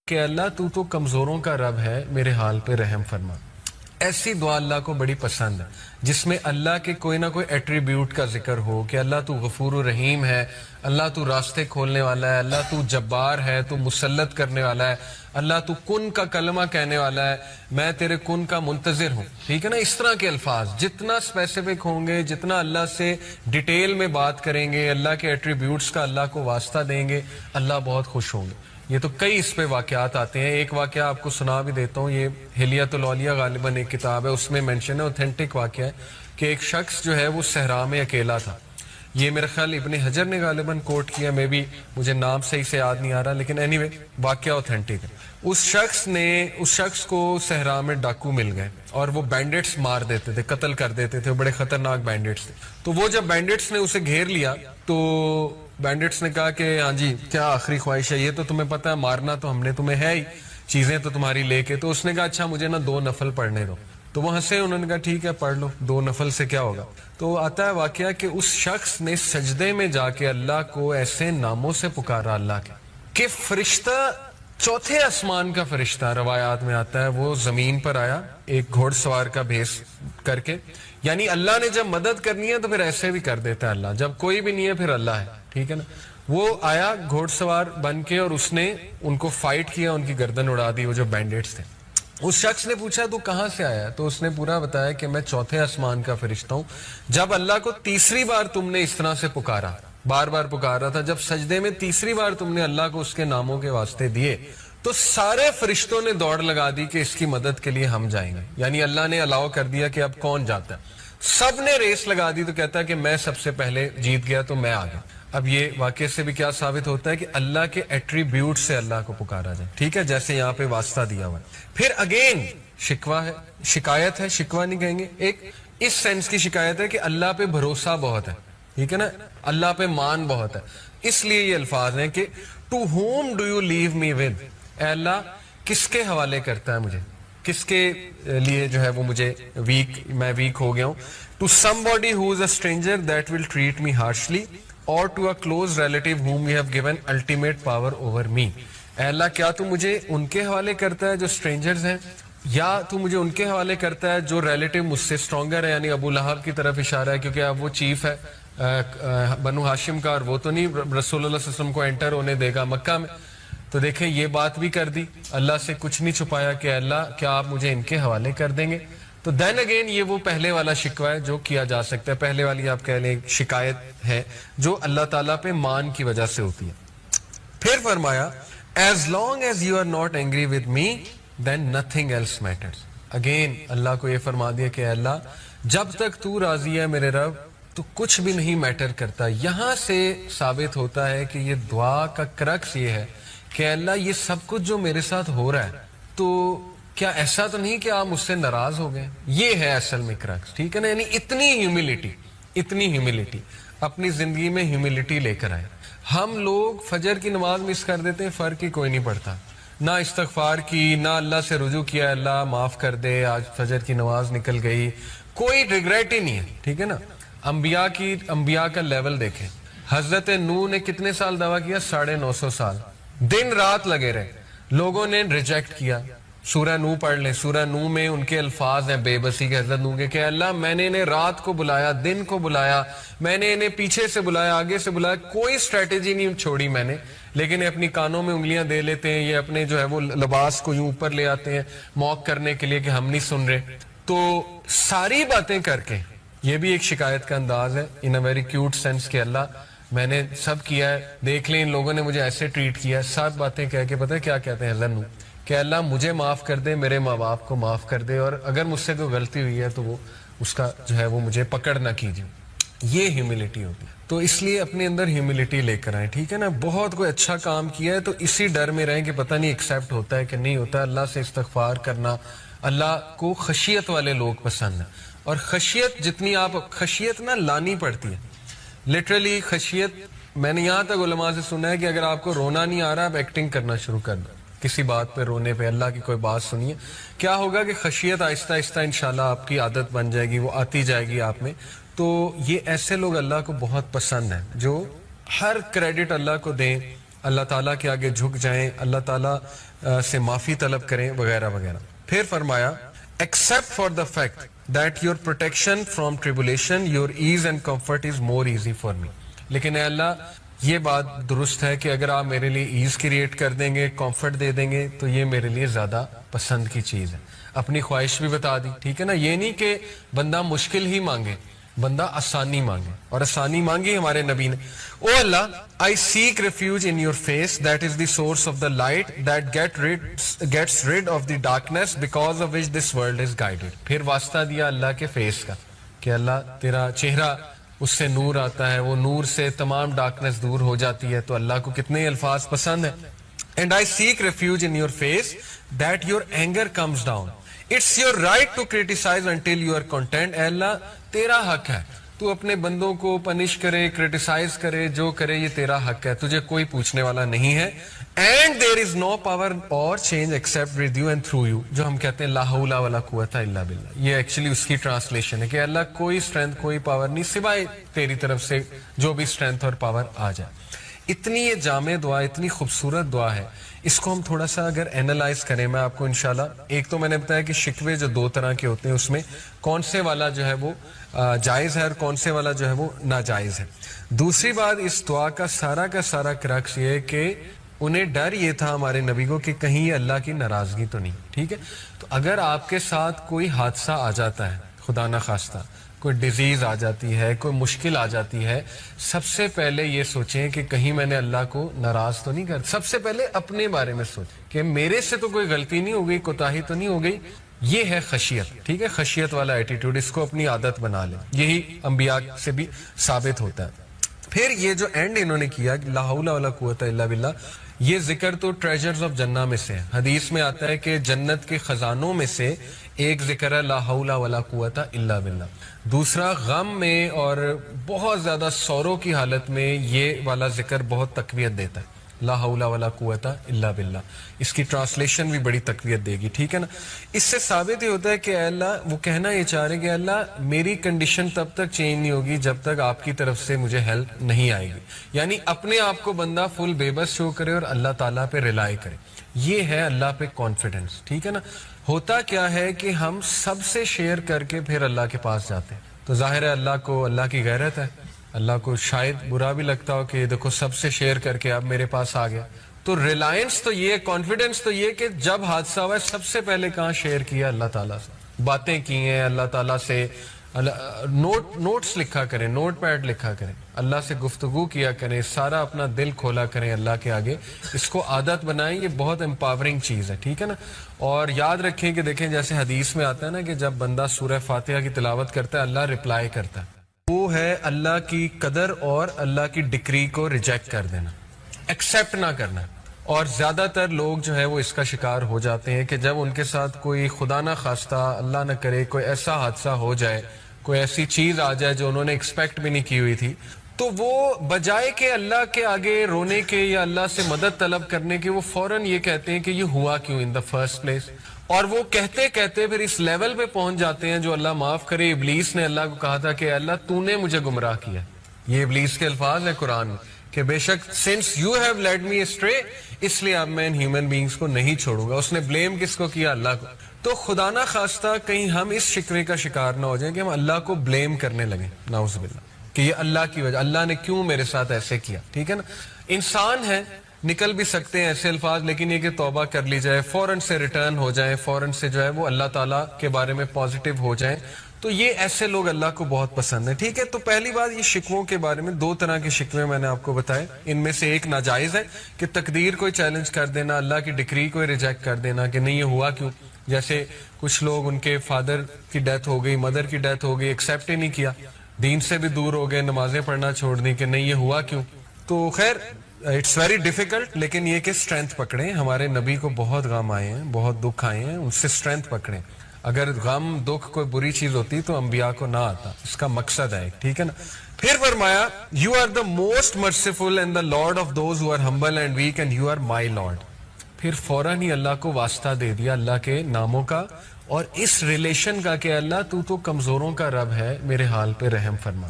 کہ اللہ تو کمزوروں کا رب ہے، میرے حال پہ رحم فرما. ایسی دعا اللہ کو بڑی پسند ہے جس میں اللہ کے کوئی نہ کوئی ایٹریبیوٹ کا ذکر ہو کہ اللہ تو غفور و رحیم ہے، اللہ تو راستے کھولنے والا ہے، اللہ تو جبار ہے، تو مسلط کرنے والا ہے، اللہ تو کن کا کلمہ کہنے والا ہے، میں تیرے کن کا منتظر ہوں. ٹھیک ہے نا؟ اس طرح کے الفاظ جتنا اسپیسیفک ہوں گے، جتنا اللہ سے ڈیٹیل میں بات کریں گے، اللہ کے ایٹریبیوٹس کا اللہ کو واسطہ دیں گے، اللہ بہت خوش ہوں گے. یہ تو کئی اس پہ واقعات آتے ہیں. ایک واقعہ آپ کو سنا بھی دیتا ہوں. یہ ہلیۃ الاولیاء غالباً ایک کتاب ہے، اس میں مینشن ہے، اوتھینٹک واقعہ ہے کہ ایک شخص جو ہے وہ صحرا میں اکیلا تھا. یہ میرا خیال ابن حجر نے غالباً کوٹ کیا، میں بھی مجھے نام صحیح سے یاد نہیں آ رہا، لیکن اینی وے واقعہ اوتھینٹک ہے. اس شخص کو صحرا میں ڈاکو مل گئے اور وہ بینڈٹس مار دیتے تھے، قتل کر دیتے تھے، بڑے خطرناک بینڈٹس تھے. تو وہ جب بینڈٹس نے اسے گھیر لیا تو بینڈٹس نے کہا کہ ہاں جی کیا آخری خواہش ہے؟ یہ تو تمہیں پتہ ہے مارنا تو ہم نے تمہیں ہے ہی، چیزیں تو تمہاری لے کے. تو اس نے کہا اچھا مجھے نا 2 نفل پڑھنے دو. تو وہ ہنسے، انہوں نے کہا ٹھیک ہے پڑھ لو، 2 نفل سے کیا ہوگا. تو آتا ہے واقعہ کہ اس شخص نے سجدے میں جا کے اللہ کو ایسے ناموں سے پکارا اللہ کے کہ فرشتہ، چوتھے آسمان کا فرشتہ روایات میں آتا ہے، وہ زمین پر آیا ایک گھوڑ سوار کا بھیس کر کے. یعنی اللہ نے جب مدد کرنی ہے تو پھر ایسے بھی کر دیتا ہے اللہ، جب کوئی بھی نہیں ہے پھر اللہ ہے. ٹھیک ہے نا؟ وہ آیا گھوڑ سوار بن کے اور اس نے ان کو فائٹ کیا، ان کی گردن اڑا دی، وہ جو بینڈٹس تھے. اس شخص نے پوچھا تو کہاں سے آیا؟ تو اس نے پورا بتایا کہ میں چوتھے آسمان کا فرشتہ ہوں. جب اللہ کو تیسری بار تم نے اس طرح سے پکارا، بار بار پکارا تھا، جب سجدے میں تیسری بار تم نے اللہ کو اس کے ناموں کے واسطے دیے تو سارے فرشتوں نے دوڑ لگا دی کہ اس کی مدد کے لیے ہم جائیں گے. یعنی اللہ نے الاؤ کر دیا کہ اب کون جاتا ہے. سب نے ریس لگا دی. تو کہتا ہے کہ میں سب سے پہلے جیت گیا تو میں آ گیا. اب یہ واقعے سے بھی کیا ثابت ہوتا ہے کہ اللہ کے ایٹریبیوٹ سے اللہ کو پکارا جائے. ٹھیک ہے؟ جیسے یہاں پہ واسطہ دیا ہوا ہے. پھر اگین شکوہ ہے، شکایت ہے، شکوہ نہیں کہیں گے، ایک اس سینس کی شکایت ہے کہ اللہ پہ بھروسہ بہت ہے. ٹھیک ہے نا؟ اللہ پہ مان بہت ہے. اس لیے یہ الفاظ ہیں کہ to whom do you leave me with, اے اللہ کس کے حوالے کرتا ہے مجھے، کس کے لیے جو ہے وہ مجھے میں ویک ہو گیا ہوں. To somebody who is a stranger that will treat me harshly اور to a close relative whom you have given ultimate power over me. اے اللہ کیا تو مجھے ان کے حوالے کرتا ہے جو اسٹرینجرز ہیں، یا تو مجھے ان کے حوالے کرتا ہے جو ریلیٹیو مجھ سے اسٹرانگر ہے؟ یعنی ابو لہب کی طرف اشارہ ہے کیونکہ اب وہ چیف ہے بنو ہاشم کا، اور وہ تو نہیں رسول اللہ صلی اللہ علیہ وسلم کو انٹر ہونے دے گا مکہ میں. تو دیکھیں یہ بات بھی کر دی، اللہ سے کچھ نہیں چھپایا کہ اللہ کیا آپ مجھے ان کے حوالے کر دیں گے. تو دین اگین یہ وہ پہلے والا شکوہ ہے جو کیا جا سکتا ہے، پہلے والی آپ کہہ لیں شکایت ہے جو اللہ تعالیٰ پہ مان کی وجہ سے ہوتی ہے. پھر فرمایا as long as you are not angry with me then nothing else matters. Again Allah کو یہ فرما دیا کہ اللہ جب تک تو راضی ہے میرے رب تو کچھ بھی نہیں میٹر کرتا. یہاں سے ثابت ہوتا ہے کہ یہ دعا کا کرکس یہ ہے کہ اللہ یہ سب کچھ جو میرے ساتھ ہو رہا ہے تو کیا ایسا تو نہیں کہ آپ مجھ سے ناراض ہو گئے؟ یہ ہے اصل میں کرکس. ٹھیک ہے نا؟ یعنی اتنی ہیوملٹی اپنی زندگی میں ہیوملٹی لے کر آئے. ہم لوگ فجر کی نماز مس کر دیتے ہیں، فرق ہی کوئی نہیں پڑتا، نہ استغفار کی، نہ اللہ سے رجوع کیا اللہ معاف کر دے آج فجر کی نماز نکل گئی، کوئی ریگریٹ ہی نہیں ہے. ٹھیک ہے نا؟ انبیاء کا لیول دیکھیں. حضرت نوح نے کتنے سال دعویٰ کیا؟ 950 سال، دن رات لگے رہے. لوگوں نے ریجیکٹ کیا. سورہ نوح پڑھ لیں، سورہ نوح میں ان کے الفاظ ہیں بے بسی کے حضرت نوح کے کہ اللہ میں نے انہیں رات کو بلایا، دن کو بلایا، میں نے انہیں پیچھے سے بلایا، آگے سے بلایا، کوئی اسٹریٹجی نہیں چھوڑی میں نے، لیکن اپنی کانوں میں انگلیاں دے لیتے ہیں، یہ اپنے جو ہے وہ لباس کو یوں اوپر لے آتے ہیں موک کرنے کے لیے کہ ہم نہیں سن رہے. تو ساری باتیں کر کے یہ بھی ایک شکایت کا انداز ہے ان اے ویری کیوٹ سینس کہ اللہ میں نے سب کیا ہے، دیکھ لیں ان لوگوں نے مجھے ایسے ٹریٹ کیا ہے. 7 باتیں کہہ کے پتہ ہے کیا کہتے ہیں حضرت نوح کہ اللہ مجھے معاف کر دے، میرے ماں باپ کو معاف کر دے، اور اگر مجھ سے کوئی غلطی ہوئی ہے تو وہ اس کا جو ہے وہ مجھے پکڑ نہ کیجیے. یہ ہیوملٹی ہوتی ہے. تو اس لیے اپنے اندر ہیوملٹی لے کر آئیں. ٹھیک ہے نا؟ بہت کوئی اچھا کام کیا ہے تو اسی ڈر میں رہیں کہ پتہ نہیں ایکسیپٹ ہوتا ہے کہ نہیں ہوتا. اللہ سے استغفار کرنا، اللہ کو خشیت والے لوگ پسند ہیں. اور خشیت جتنی آپ خشیت نہ لانی پڑتی ہے، لٹرلی خشیت. میں نے یہاں تک علماء سے سنا ہے کہ اگر آپ کو رونا نہیں آ رہا آپ ایکٹنگ کرنا شروع کر دو کسی بات پہ رونے پہ. اللہ کی کوئی بات سنیے، کیا ہوگا کہ خشیت آہستہ آہستہ انشاءاللہ آپ کی عادت بن جائے گی، وہ آتی جائے گی آپ میں. تو یہ ایسے لوگ اللہ کو بہت پسند ہیں جو ہر کریڈٹ اللہ کو دیں اللہ تعالیٰ کے آگے جھک جائیں, اللہ تعالیٰ سے معافی طلب کریں وغیرہ وغیرہ. پھر فرمایا except for the fact that your protection from tribulation, your ease and comfort is more easy for me. لیکن اے اللہ یہ بات درست ہے کہ اگر آپ میرے لیے ایز کریٹ کر دیں گے, کمفرٹ دے دیں گے, تو یہ میرے لیے زیادہ پسند کی چیز ہے. اپنی خواہش بھی بتا دی, ٹھیک ہے نا. یہ نہیں کہ بندہ مشکل ہی مانگے, بندہ آسانی مانگے, اور آسانی مانگی ہمارے نبی نے. او اللہ, I seek refuge in your face, that is the source of the light that gets rid of the darkness because of which this world is guided. پھر واسطہ دیا اللہ کے فیس کا کہ اللہ تیرا چہرہ, اس سے نور آتا ہے, وہ نور سے تمام ڈارکنس دور ہو جاتی ہے. تو اللہ کو کتنے الفاظ پسند ہیں. And I seek refuge in your face that your anger comes down. It's your right to criticize until you are content. اے اللہ تیرا حق ہے, تو اپنے بندوں کو پنش کرے, کریٹیسائز کرے, جو کرے یہ تیرا حق ہے, تجھے کوئی پوچھنے والا نہیں ہے. And there is no power or change except with you and through you. جو ہم کہتے ہیں لا حول ولا قوت الا باللہ, یہ ایکچولی اس کی ٹرانسلیشن ہے کہ اللہ کوئی اسٹرینتھ کوئی پاور نہیں سوائے تیری طرف سے جو بھی اسٹرینتھ اور پاور آ جائے. اتنی یہ جامع دعا, اتنی خوبصورت دعا ہے. اس کو ہم تھوڑا سا اگر اینالائز کریں, میں آپ کو انشاءاللہ, ایک تو میں نے بتایا کہ شکوے جو دو طرح کے ہوتے ہیں, اس میں کون سے والا جو ہے وہ جائز ہے اور کون سے والا جو ہے وہ ناجائز ہے. دوسری بات, اس دعا کا سارا کرکس یہ ہے کہ انہیں ڈر یہ تھا ہمارے نبی کو کہ کہیں یہ اللہ کی ناراضگی تو نہیں. ٹھیک ہے, تو اگر آپ کے ساتھ کوئی حادثہ آ جاتا ہے, خدا نہ خواستہ کوئی ڈیزیز آ جاتی ہے, کوئی مشکل آ جاتی ہے, سب سے پہلے یہ سوچیں کہ کہیں میں نے اللہ کو ناراض تو نہیں کر. سب سے پہلے اپنے بارے میں سوچیں کہ میرے سے تو کوئی غلطی نہیں ہو گئی, کوتاہی تو نہیں ہو گئی. یہ ہے خشیت. ٹھیک ہے, خشیت والا ایٹیٹیوڈ, اس کو اپنی عادت بنا لیں. یہی انبیاء سے بھی ثابت ہوتا ہے. پھر یہ جو اینڈ انہوں نے کیا لا حول ولا قوت الا باللہ, یہ ذکر تو ٹریجرز آف جنہ میں سے ہے. حدیث میں آتا ہے کہ جنت کے خزانوں میں سے ایک ذکر ہے لا حول ولا قوت الا باللہ. دوسرا غم میں اور بہت زیادہ سوروں کی حالت میں یہ والا ذکر بہت تقویت دیتا ہے, لا حول ولا قوت الا باللہ. اس کی ٹرانسلیشن بھی بڑی تقویت دے گی. ٹھیک ہے نا. اس سے ثابت یہ ہوتا ہے کہ اے اللہ, وہ کہنا یہ چاہ رہے کہ اللہ میری کنڈیشن تب تک چینج نہیں ہوگی جب تک آپ کی طرف سے مجھے ہیلپ نہیں آئے گی. یعنی اپنے آپ کو بندہ فل بے بس شو کرے اور اللہ تعالیٰ پہ ریلائی کرے. یہ ہے اللہ پہ کانفیڈنس. ٹھیک ہے نا. ہوتا کیا ہے کہ ہم سب سے شیئر کر کے پھر اللہ کے پاس جاتے ہیں, تو ظاہر ہے اللہ کو, اللہ کی غیرت ہے, اللہ کو شاید برا بھی لگتا ہو کہ دیکھو سب سے شیئر کر کے اب میرے پاس آ گیا. تو ریلائنس تو یہ, کانفیڈنس تو یہ کہ جب حادثہ ہوا ہے سب سے پہلے کہاں شیئر کیا اللہ تعالیٰ سے, باتیں کی ہیں اللہ تعالیٰ سے, نوٹس لکھا کریں, نوٹ پیڈ لکھا کریں, اللہ سے گفتگو کیا کریں, سارا اپنا دل کھولا کریں اللہ کے آگے. اس کو عادت بنائیں, یہ بہت امپاورنگ چیز ہے. ٹھیک ہے نا. اور یاد رکھیں کہ دیکھیں جیسے حدیث میں آتا ہے نا کہ جب بندہ سورہ فاتحہ کی تلاوت کرتا ہے اللہ رپلائی کرتا ہے. وہ ہے اللہ کی قدر اور اللہ کی ڈکری کو ریجیکٹ کر دینا, ایکسیپٹ نہ کرنا. اور زیادہ تر لوگ جو ہے وہ اس کا شکار ہو جاتے ہیں کہ جب ان کے ساتھ کوئی خدا نہ خواستہ, اللہ نہ کرے, کوئی ایسا حادثہ ہو جائے, کوئی ایسی چیز آ جائے جو انہوں نے ایکسپیکٹ بھی نہیں کی ہوئی تھی, تو وہ بجائے کہ اللہ کے آگے رونے کے یا اللہ سے مدد طلب کرنے کے, وہ فوراً یہ کہتے ہیں کہ یہ ہوا کیوں ان دا فرسٹ پلیس. اور وہ کہتے کہتے پھر اس لیول پہ پہنچ جاتے ہیں جو اللہ معاف کرے, ابلیس نے اللہ کو کہا تھا کہ اللہ تو نے مجھے گمراہ کیا. یہ ابلیس کے الفاظ ہیں قرآن میں کہ بے شک since you have led me astray, اس لیے اب میں ان ہیومن بینگز کو نہیں چھوڑوں گا. اس نے بلیم کس کو کیا, اللہ کو. تو خدا نہ خواستہ کہیں ہم اس شکوے کا شکار نہ ہو جائیں کہ ہم اللہ کو بلیم کرنے لگیں, نعوذ باللہ, کہ یہ اللہ کی وجہ, اللہ نے کیوں میرے ساتھ ایسے کیا. ٹھیک ہے نا. انسان ہے, نکل بھی سکتے ہیں ایسے الفاظ, لیکن یہ کہ توبہ کر لی جائے, فوراً سے ریٹرن ہو جائیں, فوراً سے جو ہے وہ اللہ تعالیٰ کے بارے میں پازیٹیو ہو جائیں. تو یہ ایسے لوگ اللہ کو بہت پسند ہیں. ٹھیک ہے. تو پہلی بات, یہ شکووں کے بارے میں دو طرح کے شکوے میں نے آپ کو بتائے. ان میں سے ایک ناجائز ہے کہ تقدیر کو چیلنج کر دینا, اللہ کی ڈکری کو ریجیکٹ کر دینا کہ نہیں یہ ہوا کیوں. جیسے کچھ لوگ, ان کے فادر کی ڈیتھ ہو گئی, مدر کی ڈیتھ ہو گئی, ایکسیپٹ ہی نہیں کیا, دین سے بھی دور ہو گئے, نمازیں پڑھنا چھوڑ دی کہ نہیں یہ ہوا کیوں. تو خیر اٹس ویری ڈیفیکلٹ, لیکن یہ کہ اسٹرینتھ پکڑیں. ہمارے نبی کو بہت غم آئے ہیں, بہت دکھ آئے ہیں, ان سے اسٹرینتھ پکڑیں. اگر غم دکھ کوئی بری چیز ہوتی تو انبیاء کو نہ آتا, اس کا مقصد ہے. ٹھیک ہے نا. پھر فرمایا you are the most merciful and the Lord of those who are humble and weak and you are my Lord. پھر فوراً ہی اللہ کو واسطہ دے دیا اللہ کے ناموں کا اور اس ریلیشن کا کہ اللہ تو کمزوروں کا رب ہے, میرے حال پہ رحم فرما.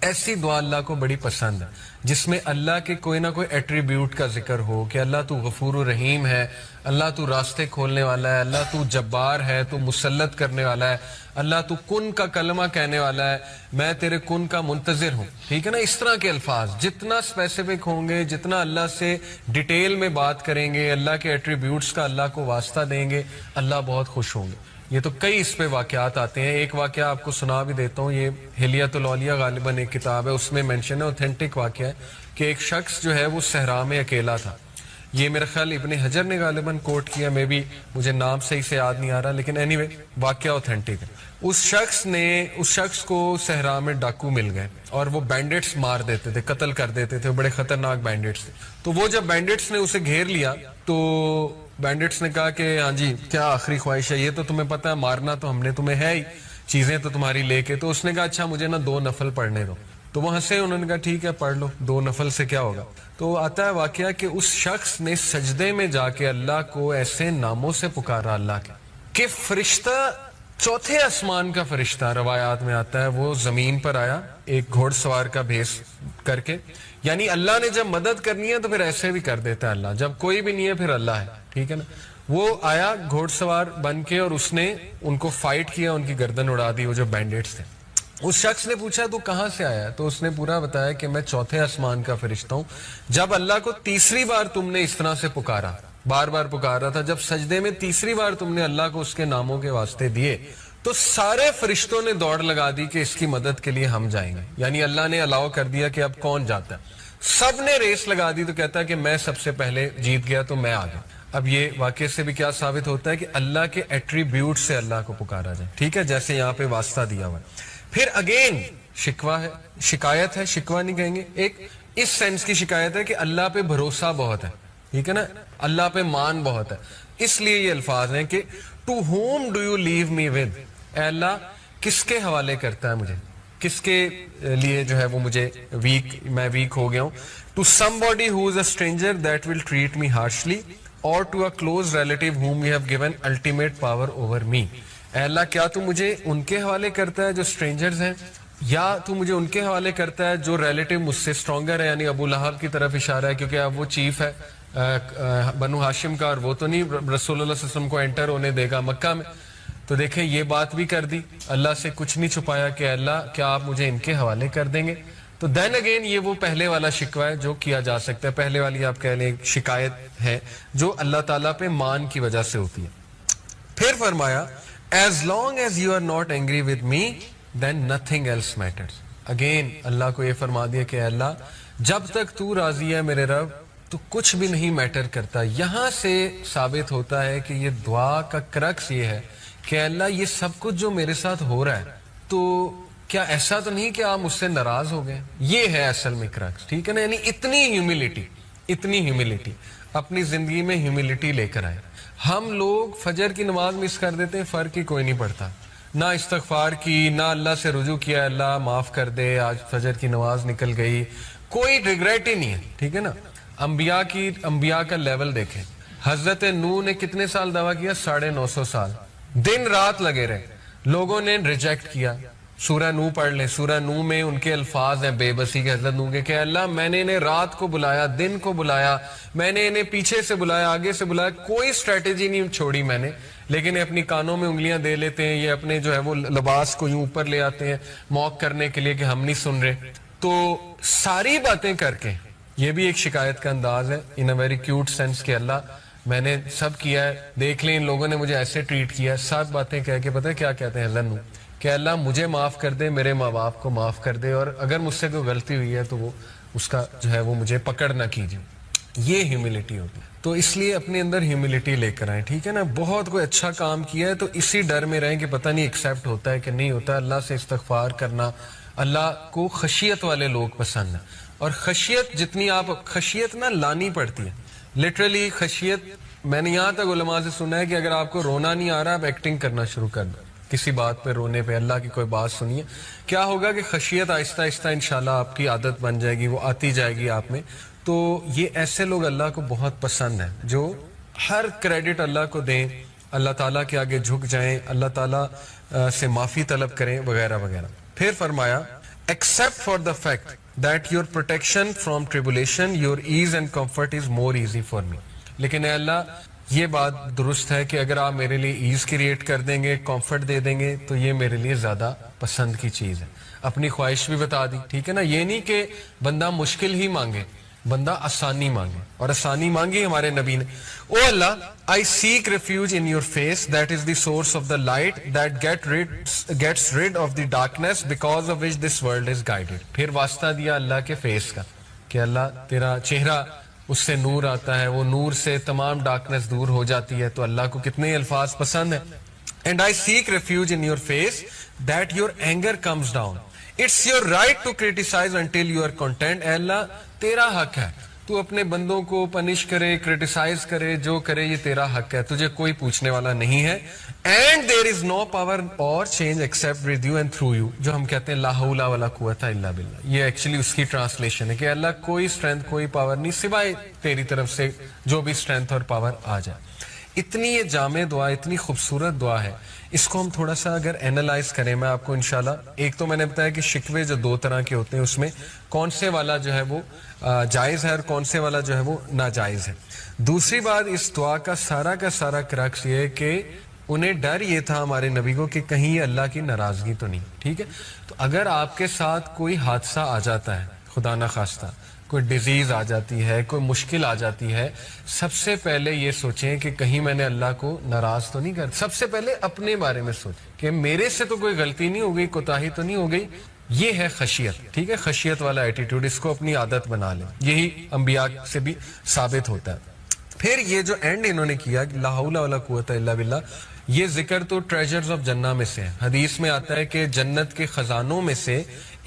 ایسی دعا اللہ کو بڑی پسند ہے جس میں اللہ کے کوئی نہ کوئی ایٹریبیوٹ کا ذکر ہو کہ اللہ تو غفور الرحیم ہے, اللہ تو راستے کھولنے والا ہے, اللہ تو جبار ہے, تو مسلط کرنے والا ہے, اللہ تو کن کا کلمہ کہنے والا ہے, میں تیرے کن کا منتظر ہوں. ٹھیک ہے نا, اس طرح کے الفاظ جتنا اسپیسیفک ہوں گے, جتنا اللہ سے ڈیٹیل میں بات کریں گے, اللہ کے ایٹریبیوٹس کا اللہ کو واسطہ دیں گے, اللہ بہت خوش ہوں گے. یہ تو کئی اس پہ واقعات آتے ہیں. ایک واقعہ آپ کو سنا بھی دیتا ہوں, یہ حلیۃ الاولیاء غالباً ایک کتاب ہے, اس میں مینشن ہے, اوتھینٹک واقعہ ہے کہ ایک شخص جو ہے وہ صحرا میں اکیلا تھا. یہ میرا خیال ابن حجر نے غالباً کوٹ کیا, میں بھی مجھے نام صحیح سے یاد نہیں آ رہا, لیکن اینی وے واقعہ اوتھینٹک ہے. اس شخص کو صحرا میں ڈاکو مل گئے اور وہ بینڈٹس مار دیتے تھے, قتل کر دیتے تھے, بڑے خطرناک بینڈٹس تھے. تو وہ جب بینڈٹس نے اسے گھیر لیا تو بینڈٹس نے کہا کہ ہاں جی کیا آخری خواہش ہے, یہ تو تمہیں پتہ ہے مارنا تو ہم نے تمہیں ہے ہی, چیزیں تو تمہاری لے کے. تو اس نے کہا اچھا مجھے نا 2 نفل پڑھنے دو. تو وہ ہنسے, انہوں نے کہا ٹھیک ہے پڑھ لو, 2 نفل سے کیا ہوگا. تو آتا ہے واقعہ کہ اس شخص نے سجدے میں جا کے اللہ کو ایسے ناموں سے پکارا اللہ کے کہ فرشتہ, چوتھے آسمان کا فرشتہ روایات میں آتا ہے, وہ زمین پر آیا ایک گھوڑ سوار کا بھیس کر کے. یعنی اللہ نے جب مدد کرنی ہے تو پھر ایسے بھی کر دیتا ہے اللہ, جب کوئی بھی نہیں ہے پھر اللہ ہے. ٹھیک ہے نا, وہ آیا گھوڑ سوار بن کے اور اس نے ان کو فائٹ کیا, ان کی گردن اڑا دی, وہ جو بینڈٹس تھے. اس شخص نے پوچھا تو کہاں سے آیا, تو اس نے پورا بتایا کہ میں چوتھے آسمان کا فرشتہ ہوں. جب اللہ کو تیسری بار تم نے اس طرح سے پکارا, بار بار پکارا تھا, جب سجدے میں تیسری بار تم نے اللہ کو اس کے ناموں کے واسطے دیے تو سارے فرشتوں نے دوڑ لگا دی کہ اس کی مدد کے لیے ہم جائیں گے. یعنی اللہ نے الاؤ کر دیا کہ اب کون جاتا ہے, سب نے ریس لگا دی. تو کہتا ہے کہ میں سب سے پہلے جیت گیا تو میں آ گیا. اب یہ واقعے سے بھی کیا ثابت ہوتا ہے کہ اللہ کے ایٹریبیوٹ سے اللہ کو پکارا جائے. ٹھیک ہے, جیسے یہاں پہ واسطہ دیا ہوا ہے. پھر اگین شکوہ ہے, شکایت ہے, شکوہ نہیں کہیں گے, ایک اس سینس کی شکایت ہے کہ اللہ پہ بھروسہ بہت ہے. ٹھیک ہے نا, اللہ پہ مان بہت ہے. اس لیے یہ الفاظ ہیں کہ to whom do you leave me with, اے اللہ کس کے حوالے کرتا ہے مجھے, کس کے لیے جو ہے وہ مجھے میں ویک ہو گیا ہوں. To somebody who is a stranger that will treat me harshly, اور to a close relative whom you have given ultimate power over me. اے اللہ کیا تو مجھے ان کے حوالے کرتا ہے جو اسٹرینجرز ہیں, یا تو مجھے ان کے حوالے کرتا ہے جو ریلیٹیو مجھ سے اسٹرانگر ہے. یعنی ابو لہب کی طرف اشارہ ہے کیونکہ اب وہ چیف ہے بنو ہاشم کا, اور وہ تو نہیں رسول اللہ صلی اللہ علیہ وسلم کو انٹر ہونے دے گا مکہ میں. تو دیکھیں یہ بات بھی کر دی, اللہ سے کچھ نہیں چھپایا کہ اللہ کیا آپ مجھے ان کے حوالے کر دیں گے. تو دین اگین یہ وہ پہلے والا شکوہ ہے جو کیا جا سکتا ہے, پہلے والی آپ کہہ لیں شکایت ہے جو اللہ تعالیٰ پہ مان کی وجہ سے ہوتی ہے. پھر فرمایا as long as you are not angry with me then nothing else matters. Again Allah کو یہ فرما دیا کہ اللہ جب تک تو راضی ہے میرے رب تو کچھ بھی نہیں میٹر کرتا. یہاں سے ثابت ہوتا ہے کہ یہ دعا کا کرکس یہ ہے کہ اللہ یہ سب کچھ جو میرے ساتھ ہو رہا ہے تو کیا ایسا تو نہیں کہ آپ مجھ سے ناراض ہو گئے. یہ ہے اصل میں کرکس. ٹھیک ہے نا, یعنی اتنی ہیوملٹی اپنی زندگی میں ہیوملٹی لے کر آئے. ہم لوگ فجر کی نماز مس کر دیتے ہیں, فرق ہی کوئی نہیں پڑتا, نہ استغفار کی, نہ اللہ سے رجوع کیا اللہ معاف کر دے آج فجر کی نماز نکل گئی, کوئی ریگریٹ ہی نہیں ہے. ٹھیک ہے نا, انبیاء کا لیول دیکھیں. حضرت نوح نے کتنے سال دعویٰ کیا, 950 سال, دن رات لگے رہے. لوگوں نے ریجیکٹ کیا. سورہ نوح پڑھ لیں, سورہ نوح میں ان کے الفاظ ہیں بے بسی کے حضرت نوح کے کہ اللہ میں نے انہیں رات کو بلایا, دن کو بلایا, میں نے انہیں پیچھے سے بلایا, آگے سے بلایا, کوئی اسٹریٹجی نہیں چھوڑی میں نے, لیکن یہ اپنی کانوں میں انگلیاں دے لیتے ہیں, یہ اپنے جو ہے وہ لباس کو یوں اوپر لے آتے ہیں موک کرنے کے لیے کہ ہم نہیں سن رہے. تو ساری باتیں کر کے یہ بھی ایک شکایت کا انداز ہے ان اے ویری کیوٹ سینس کہ اللہ میں نے سب کیا ہے, دیکھ لیں ان لوگوں نے مجھے ایسے ٹریٹ کیا ہے. سب باتیں کہہ کے پتہ ہے کیا کہتے ہیں حضرت نوح کہ اللہ مجھے معاف کر دے, میرے ماں باپ کو معاف کر دے, اور اگر مجھ سے کوئی غلطی ہوئی ہے تو وہ اس کا جو ہے وہ مجھے پکڑ نہ کیجیے. یہ ہیوملٹی ہوتی ہے. تو اس لیے اپنے اندر ہیوملٹی لے کر آئیں. ٹھیک ہے نا, بہت کوئی اچھا کام کیا ہے تو اسی ڈر میں رہیں کہ پتہ نہیں ایکسیپٹ ہوتا ہے کہ نہیں ہوتا. اللہ سے استغفار کرنا, اللہ کو خشیت والے لوگ پسند ہیں, اور خشیت جتنی آپ خشیت نہ لانی پڑتی ہے. لٹرلی خشیت, میں نے یہاں تک علماء سے سنا ہے کہ اگر آپ کو رونا نہیں آ رہا آپ ایکٹنگ کرنا شروع کر دو کسی بات پہ رونے پہ, اللہ کی کوئی بات سنیے, کیا ہوگا کہ خشیت آہستہ آہستہ انشاءاللہ آپ کی عادت بن جائے گی, وہ آتی جائے گی آپ میں. تو یہ ایسے لوگ اللہ کو بہت پسند ہیں جو ہر کریڈٹ اللہ کو دیں, اللہ تعالیٰ کے آگے جھک جائیں, اللہ تعالیٰ سے معافی طلب کریں وغیرہ وغیرہ. پھر فرمایا except for the fact that your protection from tribulation, your ease and comfort is more easy for me. لیکن اے اللہ یہ بات درست ہے کہ اگر آپ میرے لیے ایز کریٹ کر دیں گے، کمفرٹ دے دیں گے، تو یہ میرے لیے زیادہ پسند کی چیز ہے. اپنی خواہش بھی بتا دی، ٹھیک ہے نا. یہ نہیں کہ بندہ مشکل ہی مانگے، بندہ آسانی مانگے، اور آسانی مانگی ہمارے نبی نے. او اللہ I seek refuge in your face, that is the source of the light that gets rid of the darkness because of which this world is guided. پھر واسطہ دیا اللہ کے فیس کا کہ اللہ تیرا چہرہ، اس سے نور آتا ہے، وہ نور سے تمام ڈارکنس دور ہو جاتی ہے. تو اللہ کو کتنے الفاظ پسند ہیں. And I seek refuge in your face that your anger comes down. It's your right to criticize until you are content. اے اللہ تیرا حق ہے، تو اپنے بندوں کو پنش کرے، کریٹیسائز کرے، جو کرے یہ تیرا حق ہے، تجھے کوئی پوچھنے والا نہیں ہے. And there is no power or change except with you and through you. جو ہم کہتے ہیں لا حول ولا قوت الا باللہ، یہ ایکچولی اس کی ٹرانسلیشن ہے کہ اللہ کوئی اسٹرینتھ، کوئی پاور نہیں سوائے تیری طرف سے جو بھی اسٹرینتھ اور پاور آ جائے. اتنی یہ جامع دعا، اتنی خوبصورت دعا ہے. اس کو ہم تھوڑا سا اگر اینالائز کریں، میں آپ کو انشاءاللہ، ایک تو میں نے بتایا کہ شکوے جو دو طرح کے ہوتے ہیں، اس میں کون سے والا جو ہے وہ جائز ہے اور کون سے والا جو ہے وہ ناجائز ہے. دوسری بات، اس دعا کا سارا کرکس یہ ہے کہ انہیں ڈر یہ تھا ہمارے نبی کو کہ کہیں یہ اللہ کی ناراضگی تو نہیں. ٹھیک ہے، تو اگر آپ کے ساتھ کوئی حادثہ آ جاتا ہے، خدا نہ خواستہ کوئی ڈیزیز آ جاتی ہے، کوئی مشکل آ جاتی ہے، سب سے پہلے یہ سوچیں کہ کہیں میں نے اللہ کو ناراض تو نہیں کر. سب سے پہلے اپنے بارے میں سوچیں کہ میرے سے تو کوئی غلطی نہیں ہو گئی، کوتاہی تو نہیں ہو گئی. یہ ہے خشیت. ٹھیک ہے، خشیت والا ایٹیٹیوڈ، اس کو اپنی عادت بنا لیں. یہی انبیاء سے بھی ثابت ہوتا ہے. پھر یہ جو اینڈ انہوں نے کیا لا حول ولا قوت الا باللہ، یہ ذکر تو ٹریجرز آف جنہ میں سے ہے. حدیث میں آتا ہے کہ جنت کے خزانوں میں سے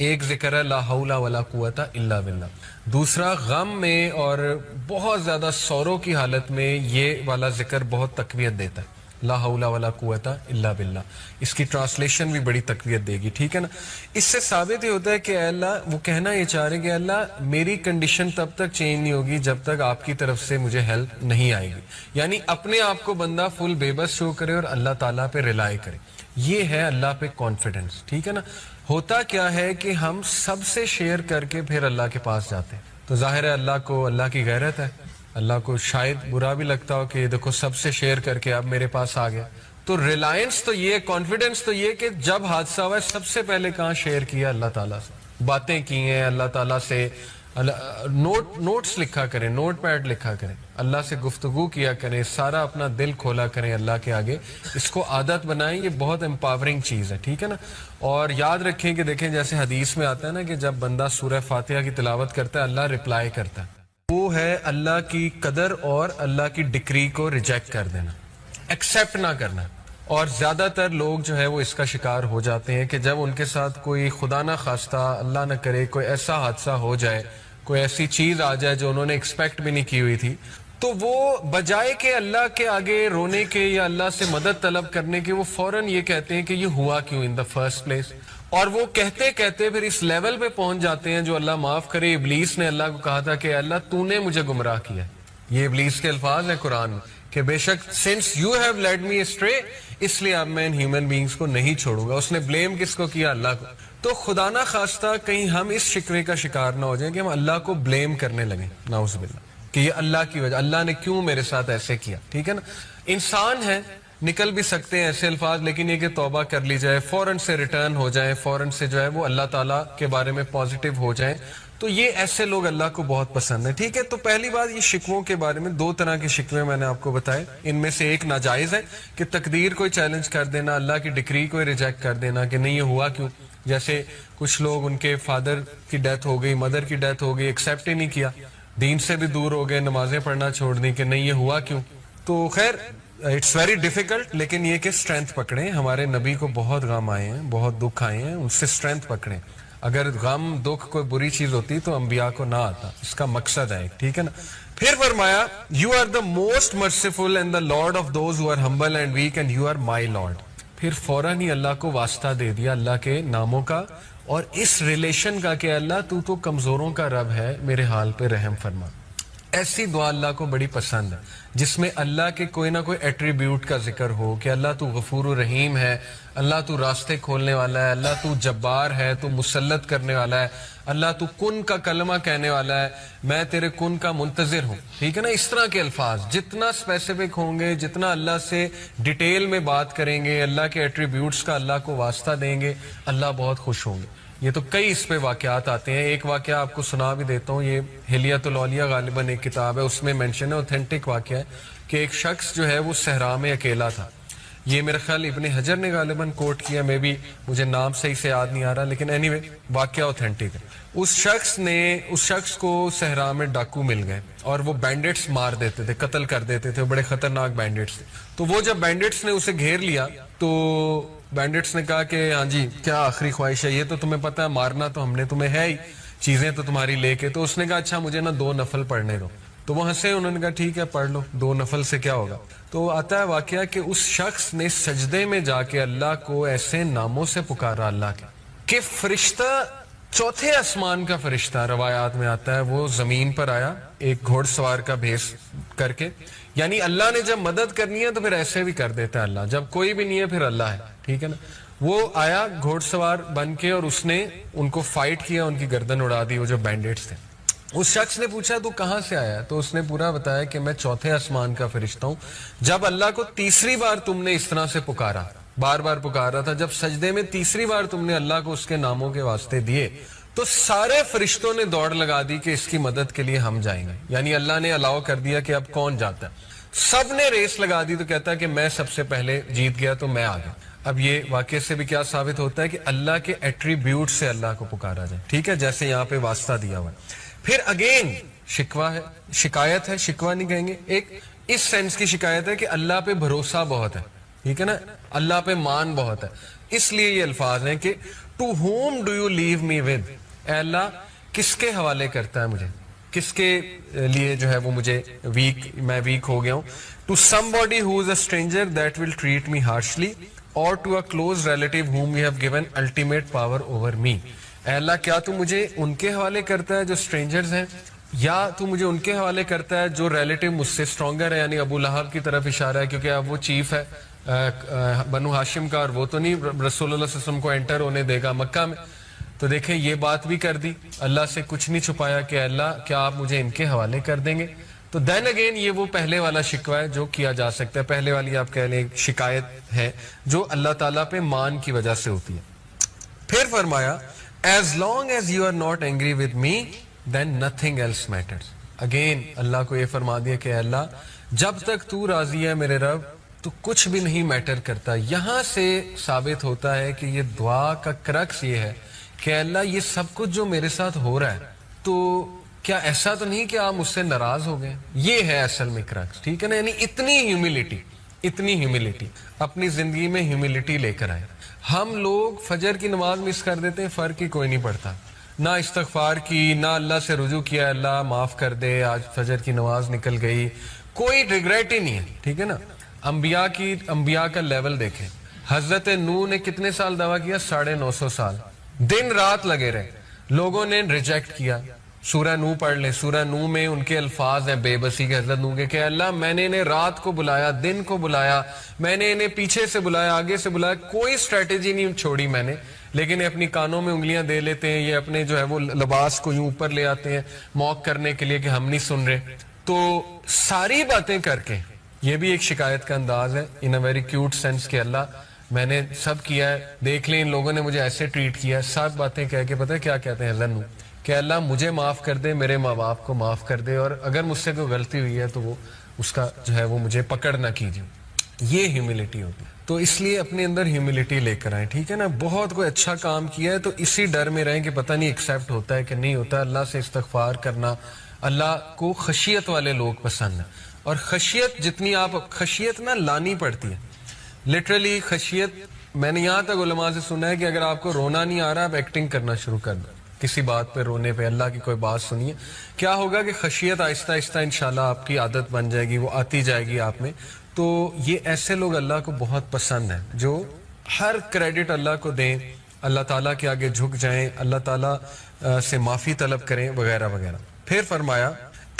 ایک ذکر ہے لا حول ولا قوت الا باللہ. دوسرا غم میں اور بہت زیادہ سوروں کی حالت میں یہ والا ذکر بہت تقویت دیتا ہے، لا حول ولا قوت الا باللہ. اس کی ٹرانسلیشن بھی بڑی تقویت دے گی. ٹھیک ہے نا. اس سے ثابت یہ ہوتا ہے کہ اے اللہ، وہ کہنا یہ چاہ رہے ہیں کہ اللہ میری کنڈیشن تب تک چینج نہیں ہوگی جب تک آپ کی طرف سے مجھے ہیلپ نہیں آئے گی. یعنی اپنے آپ کو بندہ فل بے بس شو کرے اور اللہ تعالیٰ پہ ریلائی کرے. یہ ہے اللہ پہ کانفیڈنس. ٹھیک ہے نا. ہوتا کیا ہے کہ ہم سب سے شیئر کر کے پھر اللہ کے پاس جاتے ہیں، تو ظاہر ہے اللہ کو، اللہ کی غیرت ہے، اللہ کو شاید برا بھی لگتا ہو کہ دیکھو سب سے شیئر کر کے اب میرے پاس آ گیا. تو ریلائنس تو یہ، کانفیڈنس تو یہ کہ جب حادثہ ہوا ہے سب سے پہلے کہاں شیئر کیا؟ اللہ تعالیٰ سے باتیں کی ہیں، اللہ تعالیٰ سے نوٹس لکھا کریں، نوٹ پیڈ لکھا کریں، اللہ سے گفتگو کیا کریں، سارا اپنا دل کھولا کریں اللہ کے آگے. اس کو عادت بنائیں، یہ بہت امپاورنگ چیز ہے. ٹھیک ہے نا. اور یاد رکھیں کہ دیکھیں جیسے حدیث میں آتا ہے نا کہ جب بندہ سورہ فاتحہ کی تلاوت کرتا ہے اللہ رپلائی کرتا ہے. وہ ہے اللہ کی قدر اور اللہ کی ڈکری کو ریجیکٹ کر دینا، ایکسیپٹ نہ کرنا. اور زیادہ تر لوگ جو ہے وہ اس کا شکار ہو جاتے ہیں کہ جب ان کے ساتھ کوئی خدا نہ خواستہ، اللہ نہ کرے، کوئی ایسا حادثہ ہو جائے، کوئی ایسی چیز آ جائے جو انہوں نے ایکسپیکٹ بھی نہیں کی ہوئی تھی، تو وہ بجائے کہ اللہ کے آگے رونے کے یا اللہ سے مدد طلب کرنے کے، وہ فوراً یہ کہتے ہیں کہ یہ ہوا کیوں ان دا فرسٹ پلیس. اور وہ کہتے کہتے پھر اس لیول پہ پہنچ جاتے ہیں جو اللہ معاف کرے. ابلیس نے اللہ کو کہا تھا کہ اللہ تو نے مجھے گمراہ کیا. یہ ابلیس کے الفاظ ہیں قرآن میں کہ بے شک since you have led me astray, اس لیے اب میں ان ہیومن بینگز کو نہیں چھوڑوں گا. اس نے بلیم کس کو کیا؟ اللہ کو. تو خدا نہ خواستہ کہیں ہم اس شکوے کا شکار نہ ہو جائیں کہ ہم اللہ کو بلیم کرنے لگیں، نعوذ باللہ، کہ یہ اللہ کی وجہ، اللہ نے کیوں میرے ساتھ ایسے کیا. ٹھیک ہے نا. انسان ہے، نکل بھی سکتے ہیں ایسے الفاظ، لیکن یہ کہ توبہ کر لی جائے، فوراً سے ریٹرن ہو جائیں، فوراً سے جو ہے وہ اللہ تعالیٰ کے بارے میں پازیٹیو ہو جائیں. تو یہ ایسے لوگ اللہ کو بہت پسند ہے. ٹھیک ہے. تو پہلی بات، یہ شکووں کے بارے میں دو طرح کے شکوے میں نے آپ کو بتائے. ان میں سے ایک ناجائز ہے کہ تقدیر کو چیلنج کر دینا، اللہ کی ڈکری کو ریجیکٹ کر دینا کہ نہیں یہ ہوا کیوں. جیسے کچھ لوگ ان کے فادر کی ڈیتھ ہو گئی، مدر کی ڈیتھ ہو گئی، ایکسیپٹ ہی نہیں کیا، دین سے بھی دور ہو گئے، نمازیں پڑھنا چھوڑ دی کہ نہیں یہ ہوا کیوں. تو خیر اٹس ویری ڈیفیکلٹ، لیکن یہ کہ اسٹرینتھ پکڑیں. ہمارے نبی کو بہت غم آئے ہیں، بہت دکھ آئے ہیں، ان سے اسٹرینتھ پکڑیں. اگر غم دکھ کوئی بری چیز ہوتی تو انبیاء کو نہ آتا. اس کا مقصد ہے. ٹھیک ہے نا. پھر فرمایا you are the most merciful and the Lord of those who are humble and weak and you are my Lord. پھر فوراً ہی اللہ کو واسطہ دے دیا اللہ کے ناموں کا اور اس ریلیشن کا کہ اللہ تو کمزوروں کا رب ہے، میرے حال پہ رحم فرما. ایسی دعا اللہ کو بڑی پسند ہے جس میں اللہ کے کوئی نہ کوئی ایٹریبیوٹ کا ذکر ہو کہ اللہ تو غفور و رحیم ہے, اللہ تو راستے کھولنے والا ہے, اللہ تو جبار ہے, تو مسلط کرنے والا ہے, اللہ تو کن کا کلمہ کہنے والا ہے, میں تیرے کن کا منتظر ہوں. ٹھیک ہے نا, اس طرح کے الفاظ جتنا اسپیسیفک ہوں گے, جتنا اللہ سے ڈیٹیل میں بات کریں گے, اللہ کے ایٹریبیوٹس کا اللہ کو واسطہ دیں گے, اللہ بہت خوش ہوں گے. یہ تو کئی اس پہ واقعات آتے ہیں. ایک واقعہ آپ کو سنا بھی دیتا ہوں, یہ حلیۃ الاولیاء غالباً ایک کتاب ہے, اس میں مینشن ہے, اوتھینٹک واقعہ ہے کہ ایک شخص جو ہے وہ صحرا میں اکیلا تھا. یہ میرا خیال ابن حجر نے غالباً کوٹ کیا, میں بھی مجھے نام صحیح سے یاد نہیں آ رہا, لیکن اینی وے واقعہ اوتھینٹک ہے. اس شخص کو صحرا میں ڈاکو مل گئے اور وہ بینڈٹس مار دیتے تھے, قتل کر دیتے تھے, بڑے خطرناک بینڈٹس تھے. تو وہ جب بینڈٹس نے اسے گھیر لیا تو بینڈٹس نے کہا کہ ہاں جی کیا آخری خواہش ہے, یہ تو تمہیں پتہ ہے مارنا تو ہم نے تمہیں ہے ہی, چیزیں تو تمہاری لے کے. تو اس نے کہا اچھا مجھے نا 2 نفل پڑھنے دو. تو وہ ہنسے, انہوں نے کہا ٹھیک ہے پڑھ لو, 2 نفل سے کیا ہوگا. تو آتا ہے واقعہ کہ اس شخص نے سجدے میں جا کے اللہ کو ایسے ناموں سے پکارا اللہ کے کہ فرشتہ, چوتھے آسمان کا فرشتہ روایات میں آتا ہے, وہ زمین پر آیا ایک گھوڑ سوار کا بھیس کر کے. یعنی اللہ نے جب مدد کرنی ہے تو پھر ایسے بھی کر دیتا ہے اللہ, جب کوئی بھی نہیں ہے پھر اللہ ہے. ٹھیک ہے نا, وہ آیا گھوڑ سوار بن کے اور اس نے ان کو فائٹ کیا, ان کی گردن اڑا دی, وہ جو بینڈٹس تھے. اس شخص نے پوچھا تو کہاں سے آیا, تو اس نے پورا بتایا کہ میں چوتھے آسمان کا فرشتہ ہوں. جب اللہ کو تیسری بار تم نے اس طرح سے پکارا, بار بار پکارا تھا, جب سجدے میں تیسری بار تم نے اللہ کو اس کے ناموں کے واسطے دیے تو سارے فرشتوں نے دوڑ لگا دی کہ اس کی مدد کے لیے ہم جائیں گے. یعنی اللہ نے الاؤ کر دیا کہ اب کون جاتا ہے, سب نے ریس لگا دی. تو کہتا ہے کہ میں سب سے پہلے جیت گیا تو میں آ گیا. اب یہ واقعے سے بھی کیا ثابت ہوتا ہے کہ اللہ کے ایٹریبیوٹ سے اللہ کو پکارا جائے. ٹھیک ہے, جیسے یہاں پہ واسطہ دیا ہوا ہے. پھر اگین شکوہ ہے, شکایت ہے, شکوہ نہیں کہیں گے, ایک اس سینس کی شکایت ہے کہ اللہ پہ بھروسہ بہت ہے. ٹھیک ہے نا, اللہ پہ مان بہت ہے. اس لیے یہ الفاظ ہیں کہ to whom do you leave me with, اے اللہ کس کے حوالے کرتا ہے مجھے, کس کے لیے جو ہے وہ مجھے میں ویک ہو گیا ہوں. To somebody who is a stranger that will treat me harshly, اور to a close relative whom you have given ultimate power over me. اے اللہ کیا تو مجھے ان کے حوالے کرتا ہے جو اسٹرینجرز ہیں, یا تو مجھے ان کے حوالے کرتا ہے جو ریلیٹیو مجھ سے اسٹرانگر ہے. یعنی ابو لہب کی طرف اشارہ ہے کیونکہ اب وہ چیف ہے بنو ہاشم کا, اور وہ تو نہیں رسول اللہ صلی اللہ علیہ وسلم کو انٹر ہونے دے گا مکہ میں. تو دیکھیں یہ بات بھی کر دی, اللہ سے کچھ نہیں چھپایا کہ اللہ کیا آپ مجھے ان کے حوالے کر دیں گے. تو دین اگین یہ وہ پہلے والا شکوہ ہے جو کیا جا سکتا ہے, پہلے والی آپ کہہ لیں شکایت ہے جو اللہ تعالیٰ پہ مان کی وجہ سے ہوتی ہے. پھر فرمایا as long as you are not angry with me then nothing else matters. Again Allah کو یہ فرما دیا کہ اللہ جب تک تو راضی ہے میرے رب تو کچھ بھی نہیں میٹر کرتا. یہاں سے ثابت ہوتا ہے کہ یہ دعا کا کرکس یہ ہے کہ اللہ یہ سب کچھ جو میرے ساتھ ہو رہا ہے تو کیا ایسا تو نہیں کہ آپ مجھ سے ناراض ہو گئے. یہ ہے اصل میں کرکس. ٹھیک ہے نا, یعنی اتنی ہیوملٹی اپنی زندگی میں ہیوملٹی لے کر آئے. ہم لوگ فجر کی نماز مس کر دیتے ہیں, فرق ہی کوئی نہیں پڑتا, نہ استغفار کی, نہ اللہ سے رجوع کیا اللہ معاف کر دے آج فجر کی نماز نکل گئی, کوئی ریگریٹ ہی نہیں ہے. ٹھیک ہے نا, انبیاء کا لیول دیکھیں. حضرت نوح نے کتنے سال دعویٰ کیا, 950 سال, دن رات لگے رہے, لوگوں نے ریجیکٹ کیا. سورہ نوح پڑھ لیں, سورہ نوح میں ان کے الفاظ ہیں بے بسی کے حضرت نوح کے کہ اللہ میں نے انہیں رات کو بلایا, دن کو بلایا, میں نے انہیں پیچھے سے بلایا, آگے سے بلایا, کوئی اسٹریٹجی نہیں چھوڑی میں نے, لیکن اپنی کانوں میں انگلیاں دے لیتے ہیں, یہ اپنے جو ہے وہ لباس کو یوں اوپر لے آتے ہیں موک کرنے کے لیے کہ ہم نہیں سن رہے. تو ساری باتیں کر کے یہ بھی ایک شکایت کا انداز ہے ان اے ویری کیوٹ سینس کہ اللہ میں نے سب کیا ہے, دیکھ لیں ان لوگوں نے مجھے ایسے ٹریٹ کیا ہے. سب باتیں کہہ کے پتہ ہے کیا کہتے ہیں حضرت نوح کہ اللہ مجھے معاف کر دے, میرے ماں باپ کو معاف کر دے, اور اگر مجھ سے کوئی غلطی ہوئی ہے تو وہ اس کا جو ہے وہ مجھے پکڑ نہ کیجیے. یہ ہیوملٹی ہوتی ہے. تو اس لیے اپنے اندر ہیوملٹی لے کر آئیں. ٹھیک ہے نا, بہت کوئی اچھا کام کیا ہے تو اسی ڈر میں رہیں کہ پتہ نہیں ایکسیپٹ ہوتا ہے کہ نہیں ہوتا. اللہ سے استغفار کرنا, اللہ کو خشیت والے لوگ پسند ہیں, اور خشیت جتنی آپ خشیت نہ لانی پڑتی ہے. لٹرلی خشیت, میں نے یہاں تک علماء سے سنا ہے کہ اگر آپ کو رونا نہیں آ رہا آپ ایکٹنگ کرنا شروع کر دیں کسی بات پہ رونے پہ, اللہ کی کوئی بات سنیے, کیا ہوگا کہ خشیت آہستہ آہستہ انشاءاللہ آپ کی عادت بن جائے گی, وہ آتی جائے گی آپ میں. تو یہ ایسے لوگ اللہ کو بہت پسند ہیں جو ہر کریڈٹ اللہ کو دیں, اللہ تعالیٰ کے آگے جھک جائیں, اللہ تعالیٰ سے معافی طلب کریں وغیرہ وغیرہ. پھر فرمایا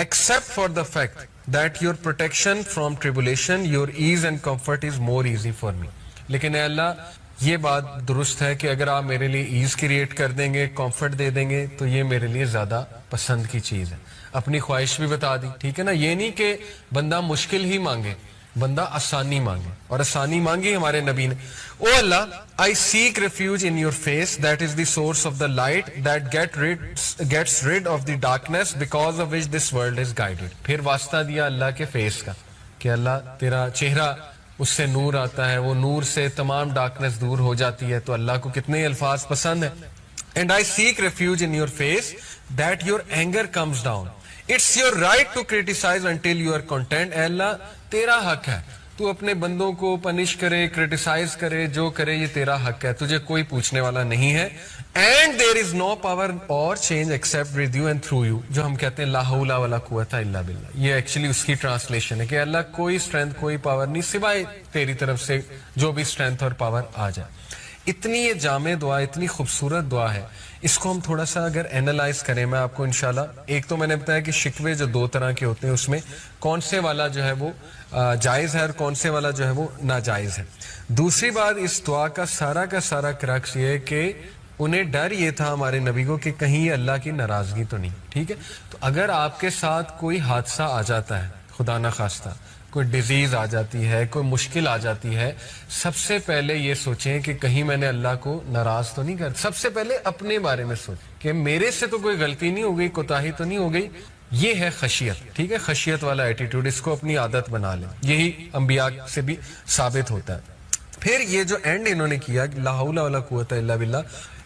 except for the fact that your protection from tribulation, your ease and comfort is more easy for me. لیکن اے اللہ یہ بات درست ہے کہ اگر آپ میرے لیے ایز کریٹ کر دیں گے، کمفرٹ دے دیں گے، تو یہ میرے لیے زیادہ پسند کی چیز ہے. اپنی خواہش بھی بتا دی، ٹھیک ہے نا. یہ نہیں کہ بندہ مشکل ہی مانگے، بندہ آسانی مانگے، اور آسانی مانگی ہمارے نبی نے. او اللہ I seek refuge in your face, that is the source of the light that gets rid of the darkness because of which this world is guided. پھر واسطہ دیا اللہ کے فیس کا کہ اللہ تیرا چہرہ، اس سے نور آتا ہے، وہ نور سے تمام ڈارکنس دور ہو جاتی ہے. تو اللہ کو کتنے الفاظ پسند ہیں. And I seek refuge in your face that your anger comes down. It's your right to criticize until you are content. اے اللہ تیرا حق ہے، تو اپنے بندوں کو پنش کرے، کرٹیسائز کرے، جو کرے یہ تیرا حق ہے، تجھے کوئی پوچھنے والا نہیں ہے. And there is no power or change except with you and through you. جو ہم کہتے ہیں لا حول ولا قوت الا باللہ، یہ ایکچولی اس کی ٹرانسلیشن ہے کہ اللہ کوئی اسٹرینتھ، کوئی پاور نہیں سوائے تیری طرف سے جو بھی اسٹرینتھ اور پاور آ جائے. اتنی یہ جامع دعا، اتنی خوبصورت دعا ہے. اس کو ہم تھوڑا سا اگر اینالائز کریں، میں آپ کو انشاءاللہ، ایک تو میں نے بتایا کہ شکوے جو دو طرح کے ہوتے ہیں، اس میں کون سے والا جو ہے وہ جائز ہے اور کون سے والا جو ہے وہ ناجائز ہے. دوسری بات، اس دعا کا سارا کرکس یہ ہے کہ انہیں ڈر یہ تھا ہمارے نبی کو کہ کہیں یہ اللہ کی ناراضگی تو نہیں. ٹھیک ہے، تو اگر آپ کے ساتھ کوئی حادثہ آ جاتا ہے، خدا نخواستہ کوئی ڈیزیز آ جاتی ہے، کوئی مشکل آ جاتی ہے، سب سے پہلے یہ سوچیں کہ کہیں میں نے اللہ کو ناراض تو نہیں کر. سب سے پہلے اپنے بارے میں سوچیں کہ میرے سے تو کوئی غلطی نہیں ہو گئی، کوتاہی تو نہیں ہو گئی. یہ ہے خشیت. ٹھیک ہے، خشیت والا ایٹیٹیوڈ، اس کو اپنی عادت بنا لیں. یہی انبیاء سے بھی ثابت ہوتا ہے. پھر یہ جو اینڈ انہوں نے کیا لا حول ولا قوت الا باللہ،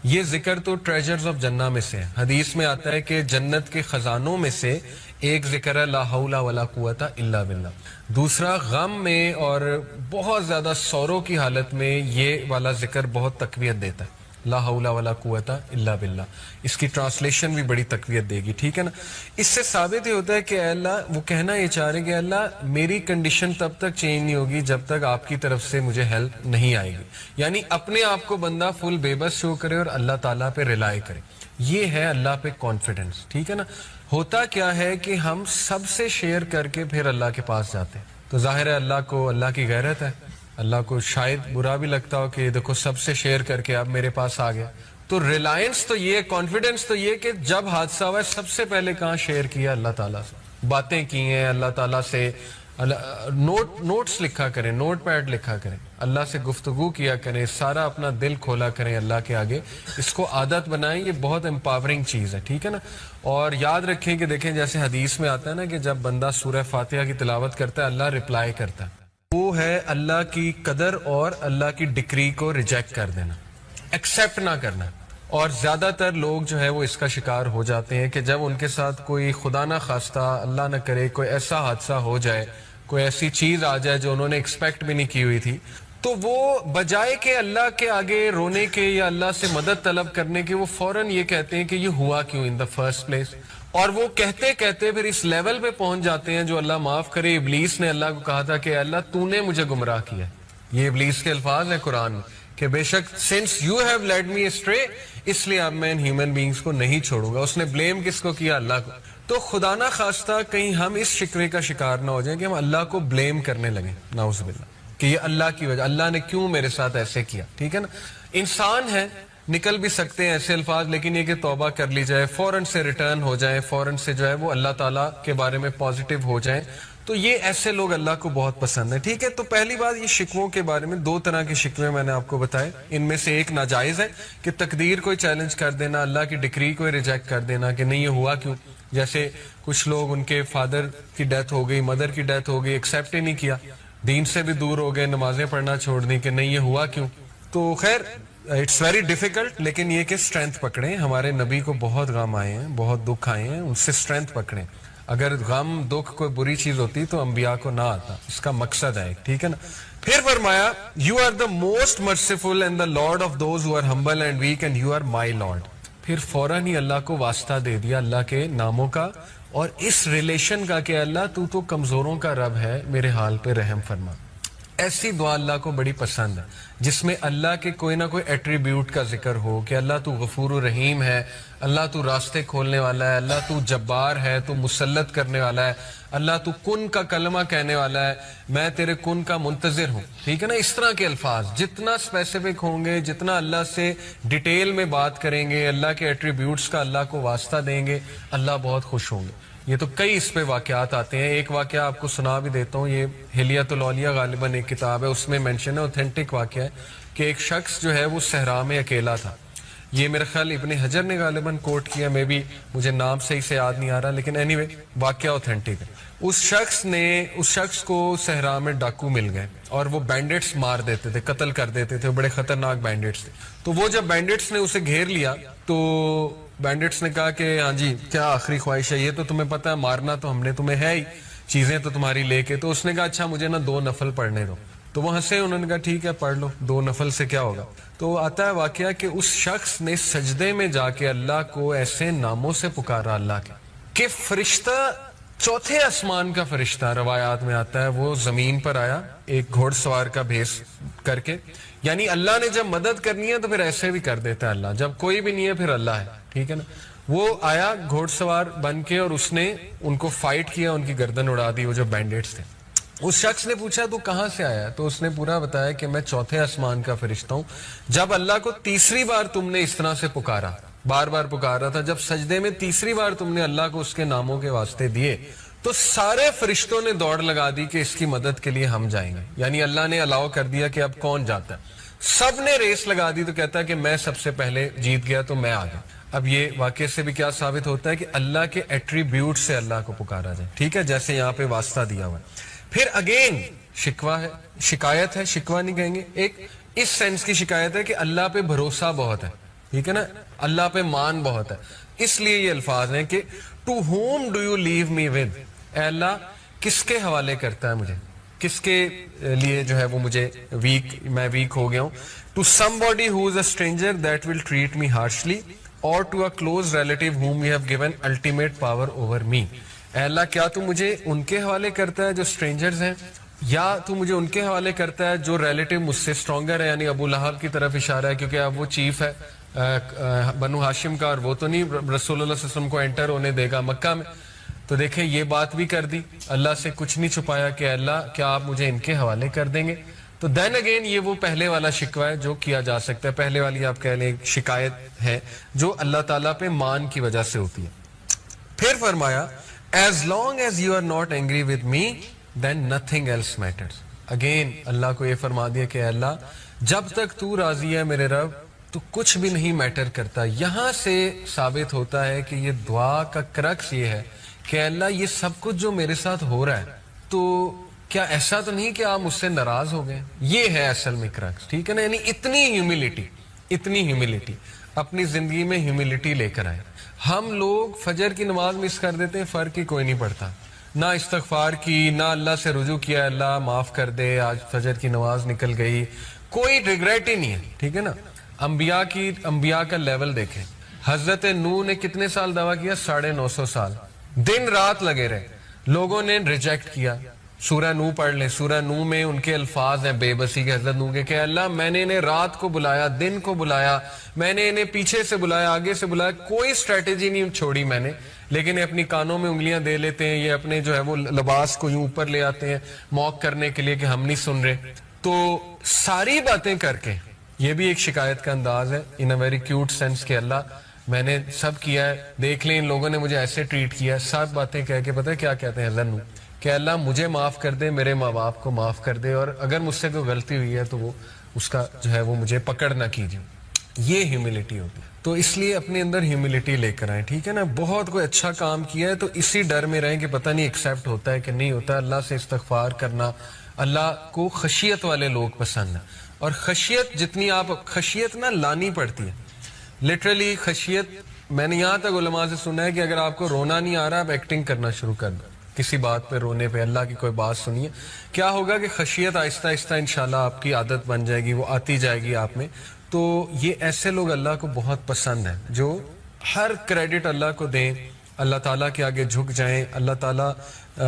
یہ ذکر تو ٹریجرز آف جنہ میں سے ہے. حدیث میں آتا ہے کہ جنت کے خزانوں میں سے ایک ذکر ہے لا حول ولا قوت الا باللہ. دوسرا غم میں اور بہت زیادہ سوروں کی حالت میں یہ والا ذکر بہت تقویت دیتا ہے، لا حول ولا قوت الا باللہ. اس کی ٹرانسلیشن بھی بڑی تقویت دے گی. ٹھیک ہے نا. اس سے ثابت ہی ہوتا ہے کہ اے اللہ، وہ کہنا یہ چاہ رہے کہ اللہ میری کنڈیشن تب تک چینج نہیں ہوگی جب تک آپ کی طرف سے مجھے ہیلپ نہیں آئے گی. یعنی اپنے آپ کو بندہ فل بے بس شو کرے اور اللہ تعالیٰ پہ ریلائی کرے. یہ ہے اللہ پہ کانفیڈنس. ٹھیک ہے نا. ہوتا کیا ہے کہ ہم سب سے شیئر کر کے پھر اللہ کے پاس جاتے ہیں، تو ظاہر ہے اللہ کو، اللہ کی غیرت ہے، اللہ کو شاید برا بھی لگتا ہو کہ دیکھو سب سے شیئر کر کے اب میرے پاس آ گیا. تو ریلائنس تو یہ، کانفیڈنس تو یہ کہ جب حادثہ ہوا ہے سب سے پہلے کہاں شیئر کیا؟ اللہ تعالیٰ سے باتیں کی ہیں، اللہ تعالیٰ سے نوٹس لکھا کریں، نوٹ پیڈ لکھا کریں، اللہ سے گفتگو کیا کریں، سارا اپنا دل کھولا کریں اللہ کے آگے. اس کو عادت بنائیں، یہ بہت امپاورنگ چیز ہے. ٹھیک ہے نا. اور یاد رکھیں کہ دیکھیں جیسے حدیث میں آتا ہے نا کہ جب بندہ سورہ فاتحہ کی تلاوت کرتا ہے اللہ رپلائی کرتا ہے. وہ ہے اللہ کی قدر اور اللہ کی ڈکری کو ریجیکٹ کر دینا، ایکسیپٹ نہ کرنا. اور زیادہ تر لوگ جو ہے وہ اس کا شکار ہو جاتے ہیں کہ جب ان کے ساتھ کوئی خدا نہ خواستہ، اللہ نہ کرے، کوئی ایسا حادثہ ہو جائے، کوئی ایسی چیز آ جائے جو انہوں نے ایکسپیکٹ بھی نہیں کی ہوئی تھی، تو وہ بجائے کہ اللہ کے آگے رونے کے یا اللہ سے مدد طلب کرنے کے، وہ فوراً یہ کہتے ہیں کہ یہ ہوا کیوں ان دا فرسٹ پلیس. اور وہ کہتے کہتے پھر اس لیول پہ پہنچ جاتے ہیں جو اللہ معاف کرے ابلیس نے اللہ کو کہا تھا کہ اللہ تو نے مجھے گمراہ کیا. یہ ابلیس کے الفاظ ہیں قرآن میں کہ بے شک since you have led me astray, اس لیے اب میں ان ہیومن بینگز کو نہیں چھوڑوں گا. اس نے بلیم کس کو کیا؟ اللہ کو. تو خدا نہ خواستہ کہیں ہم اس شکوے کا شکار نہ ہو جائیں کہ ہم اللہ کو بلیم کرنے لگیں، نعوذ باللہ، کہ یہ اللہ کی وجہ، اللہ نے کیوں میرے ساتھ ایسے کیا. ٹھیک ہے نا. انسان ہے، نکل بھی سکتے ہیں ایسے الفاظ، لیکن یہ کہ توبہ کر لی جائے، فوراً سے ریٹرن ہو جائیں، فوراً سے جو ہے وہ اللہ تعالیٰ کے بارے میں پازیٹیو ہو جائیں. تو یہ ایسے لوگ اللہ کو بہت پسند ہیں. ٹھیک ہے. تو پہلی بات یہ شکووں کے بارے میں، دو طرح کے شکوے میں نے آپ کو بتائے. ان میں سے ایک ناجائز ہے کہ تقدیر کو چیلنج کر دینا، اللہ کی ڈکری کو ریجیکٹ کر دینا کہ نہیں یہ ہوا کیوں. جیسے کچھ لوگ ان کے فادر کی ڈیتھ ہو گئی، مدر کی ڈیتھ ہو گئی، ایکسیپٹ ہی نہیں کیا، دین سے بھی دور ہو گئے، نمازیں پڑھنا چھوڑ دی کہ نہیں یہ ہوا کیوں. تو خیر اٹس ویری ڈیفیکلٹ، لیکن یہ کہ اسٹرینتھ پکڑیں. ہمارے نبی کو بہت غم آئے ہیں، بہت دکھ آئے ہیں، ان سے اسٹرینتھ پکڑیں. اگر غم دکھ کوئی بری چیز ہوتی تو انبیاء کو نہ آتا. اس کا مقصد ہے. ٹھیک ہے نا. پھر فرمایا you are the most merciful and the Lord of those who are humble and weak and you are my Lord. پھر فوراً ہی اللہ کو واسطہ دے دیا اللہ کے ناموں کا اور اس ریلیشن کا کہ اللہ تو کمزوروں کا رب ہے، میرے حال پہ رحم فرما. ایسی دعا اللہ کو بڑی پسند ہے جس میں اللہ کے کوئی نہ کوئی ایٹریبیوٹ کا ذکر ہو کہ اللہ تو غفور و رحیم ہے, اللہ تو راستے کھولنے والا ہے, اللہ تو جبار ہے, تو مسلط کرنے والا ہے, اللہ تو کن کا کلمہ کہنے والا ہے, میں تیرے کن کا منتظر ہوں. ٹھیک ہے نا, اس طرح کے الفاظ جتنا اسپیسیفک ہوں گے, جتنا اللہ سے ڈیٹیل میں بات کریں گے, اللہ کے ایٹریبیوٹس کا اللہ کو واسطہ دیں گے, اللہ بہت خوش ہوں گے. یہ تو کئی اس پہ واقعات آتے ہیں. ایک واقعہ آپ کو سنا بھی دیتا ہوں, یہ حلیۃ الاولیاء غالباً ایک کتاب ہے, اس میں مینشن ہے, اوتھینٹک واقعہ ہے کہ ایک شخص جو ہے وہ صحرا میں اکیلا تھا. یہ میرا خیال ابن حجر نے غالباً کوٹ کیا, میں بھی مجھے نام صحیح سے یاد نہیں آ رہا, لیکن اینی وے واقعہ اوتھینٹک ہے. اس شخص کو صحرا میں ڈاکو مل گئے اور وہ بینڈٹس مار دیتے تھے, قتل کر دیتے تھے, بڑے خطرناک بینڈٹس تھے. تو وہ جب بینڈٹس نے اسے گھیر لیا تو بینڈٹس نے کہا کہ ہاں جی کیا آخری خواہش ہے, یہ تو تمہیں پتہ ہے مارنا تو ہم نے تمہیں ہے ہی, چیزیں تو تمہاری لے کے. تو اس نے کہا اچھا مجھے نا 2 نفل پڑھنے دو. تو وہ ہنسے, انہوں نے کہا ٹھیک ہے پڑھ لو, 2 نفل سے کیا ہوگا. تو آتا ہے واقعہ کہ اس شخص نے سجدے میں جا کے اللہ کو ایسے ناموں سے پکارا اللہ کے کہ فرشتہ, چوتھے آسمان کا فرشتہ روایات میں آتا ہے, وہ زمین پر آیا ایک گھوڑ سوار کا بھیس کر کے. یعنی اللہ نے جب مدد کرنی ہے تو پھر ایسے بھی کر دیتا ہے اللہ, جب کوئی بھی نہیں ہے پھر اللہ ہے. ٹھیک ہے نا, وہ آیا گھوڑ سوار بن کے اور اس نے ان کو فائٹ کیا, ان کی گردن اڑا دی, وہ جو بینڈٹس تھے. اس شخص نے پوچھا تو کہاں سے آیا, تو اس نے پورا بتایا کہ میں چوتھے آسمان کا فرشتہ ہوں. جب اللہ کو تیسری بار تم نے اس طرح سے پکارا, بار بار پکارا تھا, جب سجدے میں تیسری بار تم نے اللہ کو اس کے ناموں کے واسطے دیے تو سارے فرشتوں نے دوڑ لگا دی کہ اس کی مدد کے لیے ہم جائیں گے. یعنی اللہ نے الاؤ کر دیا کہ اب کون جاتا ہے. سب نے ریس لگا دی, تو کہتا ہے کہ میں سب سے پہلے جیت گیا تو میں آ گیا. اب یہ واقعے سے بھی کیا ثابت ہوتا ہے کہ اللہ کے ایٹریبیوٹ سے اللہ کو پکارا جائے. ٹھیک ہے, جیسے یہاں پہ واسطہ دیا ہوا ہے. پھر اگین شکوہ ہے, شکایت ہے, شکوہ نہیں کہیں گے, ایک اس سینس کی شکایت ہے کہ اللہ پہ بھروسہ بہت ہے. ٹھیک ہے نا, اللہ پہ مان بہت ہے. اس لیے یہ الفاظ ہیں کہ to whom do you leave me with, اے اللہ کس کے حوالے کرتا ہے مجھے, کس کے لیے جو ہے وہ مجھے میں ویک ہو گیا ہوں. To somebody who is a stranger that will treat me harshly, اور to a close relative whom you have given ultimate power over me. اے اللہ کیا تو مجھے ان کے حوالے کرتا ہے جو اسٹرینجرز ہیں, یا تو مجھے ان کے حوالے کرتا ہے جو ریلیٹیو مجھ سے اسٹرانگر ہے. یعنی ابو لہب کی طرف اشارہ ہے, کیونکہ اب وہ چیف ہے بنو ہاشم کا, اور وہ تو نہیں رسول اللہ صلی اللہ علیہ وسلم کو انٹر ہونے دے گا مکہ میں. تو دیکھیں یہ بات بھی کر دی, اللہ سے کچھ نہیں چھپایا کہ اللہ کیا آپ مجھے ان کے حوالے کر دیں گے. تو دین اگین یہ وہ پہلے والا شکوہ ہے جو کیا جا سکتا ہے, پہلے والی آپ کہہ لیں شکایت ہے جو اللہ تعالیٰ پہ مان کی وجہ سے ہوتی ہے. پھر فرمایا as long as you are not angry with me then nothing else matters. Again Allah کو یہ فرما دیا کہ اللہ جب تک تو راضی ہے میرے رب تو کچھ بھی نہیں میٹر کرتا. یہاں سے ثابت ہوتا ہے کہ یہ دعا کا کرکس یہ ہے کہ اللہ یہ سب کچھ جو میرے ساتھ ہو رہا ہے تو کیا ایسا تو نہیں کہ آپ مجھ سے ناراض ہو گئے. یہ ہے اصل میں کرکس. ٹھیک ہے نا, یعنی اتنی ہیوملٹی اپنی زندگی میں ہیوملٹی لے کر آئے. ہم لوگ فجر کی نماز مس کر دیتے ہیں, فرق ہی کوئی نہیں پڑتا, نہ استغفار کی, نہ اللہ سے رجوع کیا اللہ معاف کر دے آج فجر کی نماز نکل گئی, کوئی ریگریٹ ہی نہیں ہے. ٹھیک ہے نا, انبیاء کا لیول دیکھیں. حضرت نوح نے کتنے سال دعویٰ کیا, 950 سال, دن رات لگے رہے, لوگوں نے ریجیکٹ کیا. سورہ نوح پڑھ لیں, سورہ نوح میں ان کے الفاظ ہیں بے بسی کے حضرت نوح کے کہ اللہ میں نے انہیں رات کو بلایا, دن کو بلایا, میں نے انہیں پیچھے سے بلایا, آگے سے بلایا, کوئی اسٹریٹجی نہیں چھوڑی میں نے, لیکن اپنی کانوں میں انگلیاں دے لیتے ہیں, یہ اپنے جو ہے وہ لباس کو یوں اوپر لے آتے ہیں موک کرنے کے لیے کہ ہم نہیں سن رہے. تو ساری باتیں کر کے یہ بھی ایک شکایت کا انداز ہے ان اے ویری کیوٹ سینس کہ اللہ میں نے سب کیا ہے, دیکھ لیں ان لوگوں نے مجھے ایسے ٹریٹ کیا. سب باتیں کہہ کے پتہ ہے کیا کہتے ہیں حضرت نوح کہ اللہ مجھے معاف کر دے, میرے ماں باپ کو معاف کر دے, اور اگر مجھ سے کوئی غلطی ہوئی ہے تو وہ اس کا جو ہے وہ مجھے پکڑ نہ کیجیے. یہ ہیوملٹی ہوتی ہے. تو اس لیے اپنے اندر ہیوملٹی لے کر آئیں. ٹھیک ہے نا, بہت کوئی اچھا کام کیا ہے تو اسی ڈر میں رہیں کہ پتہ نہیں ایکسیپٹ ہوتا ہے کہ نہیں ہوتا. اللہ سے استغفار کرنا, اللہ کو خشیت والے لوگ پسند ہیں, اور خشیت جتنی آپ خشیت نہ لانی پڑتی ہے. لٹرلی خشیت میں نے یہاں تک علماء سے سنا ہے کہ اگر آپ کو رونا نہیں آ رہا آپ ایکٹنگ کرنا شروع کر دو کسی بات پہ رونے پہ, اللہ کی کوئی بات سنیے, کیا ہوگا کہ خشیت آہستہ آہستہ انشاءاللہ آپ کی عادت بن جائے گی, وہ آتی جائے گی آپ میں. تو یہ ایسے لوگ اللہ کو بہت پسند ہیں جو ہر کریڈٹ اللہ کو دیں, اللہ تعالیٰ کے آگے جھک جائیں, اللہ تعالیٰ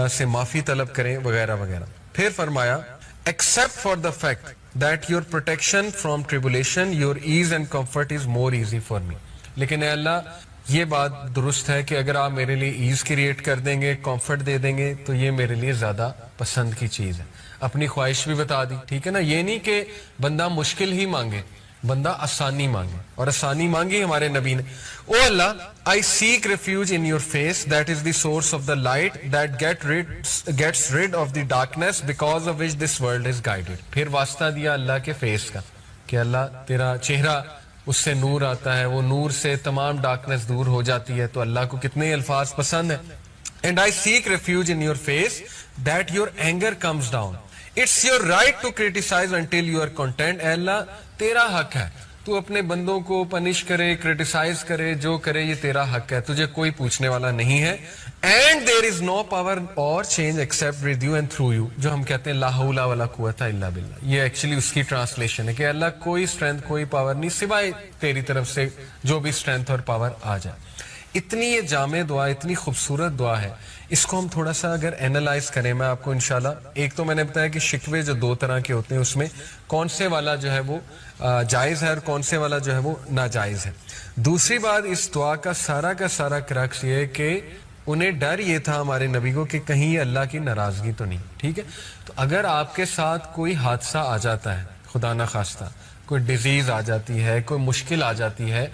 سے معافی طلب کریں وغیرہ وغیرہ. پھر فرمایا except for the fact that your protection from tribulation, your ease and comfort is more easy for me. لیکن اے اللہ یہ بات درست ہے کہ اگر آپ میرے لیے ایز کریٹ کر دیں گے، کمفرٹ دے دیں گے، تو یہ میرے لیے زیادہ پسند کی چیز ہے. اپنی خواہش بھی بتا دی، ٹھیک ہے نا. یہ نہیں کہ بندہ مشکل ہی مانگے، بندہ آسانی مانگے، اور آسانی مانگی ہمارے نبی نے. او اللہ I seek refuge in your face, that is the source of the light that gets rid of the darkness because of which this world is guided. پھر واسطہ دیا اللہ کے فیس کا کہ اللہ تیرا چہرہ، اس سے نور آتا ہے، وہ نور سے تمام ڈارکنس دور ہو جاتی ہے. تو اللہ کو کتنے الفاظ پسند ہیں. And I seek refuge in your face that your anger comes down. It's your right to criticize until you are content. اے اللہ تیرا حق ہے، تو اپنے بندوں کو پنش کرے، کرٹیسائز کرے، جو کرے یہ تیرا حق ہے، تجھے کوئی پوچھنے والا نہیں ہے. And there is no power or change except with you and through you. جو ہم کہتے ہیں لا حول ولا قوت الا باللہ، یہ ایکچولی اس کی ٹرانسلیشن ہے کہ اللہ کوئی اسٹرینتھ، کوئی پاور نہیں سوائے تیری طرف سے جو بھی اسٹرینتھ اور پاور آ جائے. اتنی یہ جامع دعا، اتنی خوبصورت دعا ہے. اس کو ہم تھوڑا سا اگر اینالائز کریں، میں آپ کو انشاءاللہ، ایک تو میں نے بتایا کہ شکوے جو دو طرح کے ہوتے ہیں، اس میں کون سے والا جو ہے وہ جائز ہے اور کون سے والا جو ہے وہ ناجائز ہے. دوسری بات، اس دعا کا سارا کرکس یہ ہے کہ انہیں ڈر یہ تھا ہمارے نبی کو کہ کہیں یہ اللہ کی ناراضگی تو نہیں. ٹھیک ہے، تو اگر آپ کے ساتھ کوئی حادثہ آ جاتا ہے، خدا نہ خواستہ کوئی ڈیزیز آ جاتی ہے، کوئی مشکل آ جاتی ہے،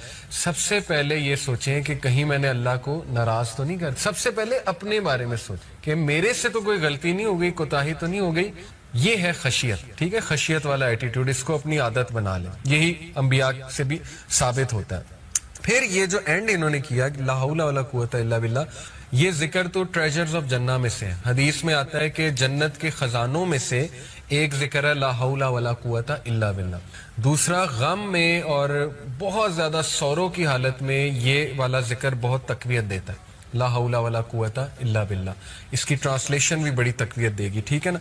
سب سے پہلے یہ سوچیں کہ کہیں میں نے اللہ کو ناراض تو نہیں کر. سب سے پہلے اپنے بارے میں سوچیں کہ میرے سے تو کوئی غلطی نہیں ہو گئی، کوتاہی تو نہیں ہو گئی. یہ ہے خشیت. ٹھیک ہے، خشیت والا ایٹیٹیوڈ، اس کو اپنی عادت بنا لیں. یہی انبیاء سے بھی ثابت ہوتا ہے. پھر یہ جو اینڈ انہوں نے کیا لا حول ولا قوت الا باللہ، یہ ذکر تو ٹریجرز آف جنہ میں سے ہے. حدیث میں آتا ہے کہ جنت کے خزانوں میں سے ایک ذکر ہے لا حول ولا قوت الا باللہ. دوسرا غم میں اور بہت زیادہ سوروں کی حالت میں یہ والا ذکر بہت تقویت دیتا ہے، لا حول ولا قوت الا باللہ. اس کی ٹرانسلیشن بھی بڑی تقویت دے گی. ٹھیک ہے نا.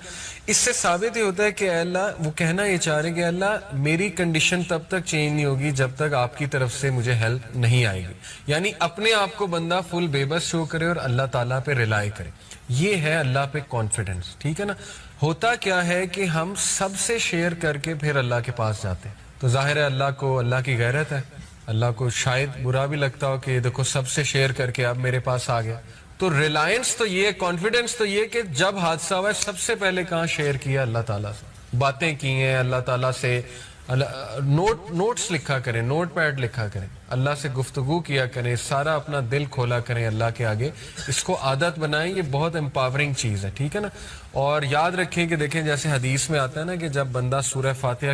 اس سے ثابت یہ ہوتا ہے کہ اے اللہ، وہ کہنا یہ چاہ رہے ہیں کہ اللہ میری کنڈیشن تب تک چینج نہیں ہوگی جب تک آپ کی طرف سے مجھے ہیلپ نہیں آئے گی. یعنی اپنے آپ کو بندہ فل بے بس شو کرے اور اللہ تعالیٰ پہ ریلائی کرے. یہ ہے اللہ پہ کانفیڈنس. ٹھیک ہے نا. ہوتا کیا ہے کہ ہم سب سے شیئر کر کے پھر اللہ کے پاس جاتے ہیں، تو ظاہر ہے اللہ کو، اللہ کی غیرت ہے، اللہ کو شاید برا بھی لگتا ہو کہ دیکھو سب سے شیئر کر کے اب میرے پاس آ گیا. تو ریلائنس تو یہ، کانفیڈنس تو یہ کہ جب حادثہ ہوا ہے سب سے پہلے کہاں شیئر کیا؟ اللہ تعالیٰ سے باتیں کی ہیں، اللہ تعالیٰ سے نوٹس لکھا کریں، نوٹ پیڈ لکھا کریں، اللہ سے گفتگو کیا کریں، سارا اپنا دل کھولا کریں اللہ کے آگے. اس کو عادت بنائیں، یہ بہت امپاورنگ چیز ہے. ٹھیک ہے نا. اور یاد رکھیں کہ دیکھیں جیسے حدیث میں آتا ہے نا کہ جب بندہ سورہ فاتحہ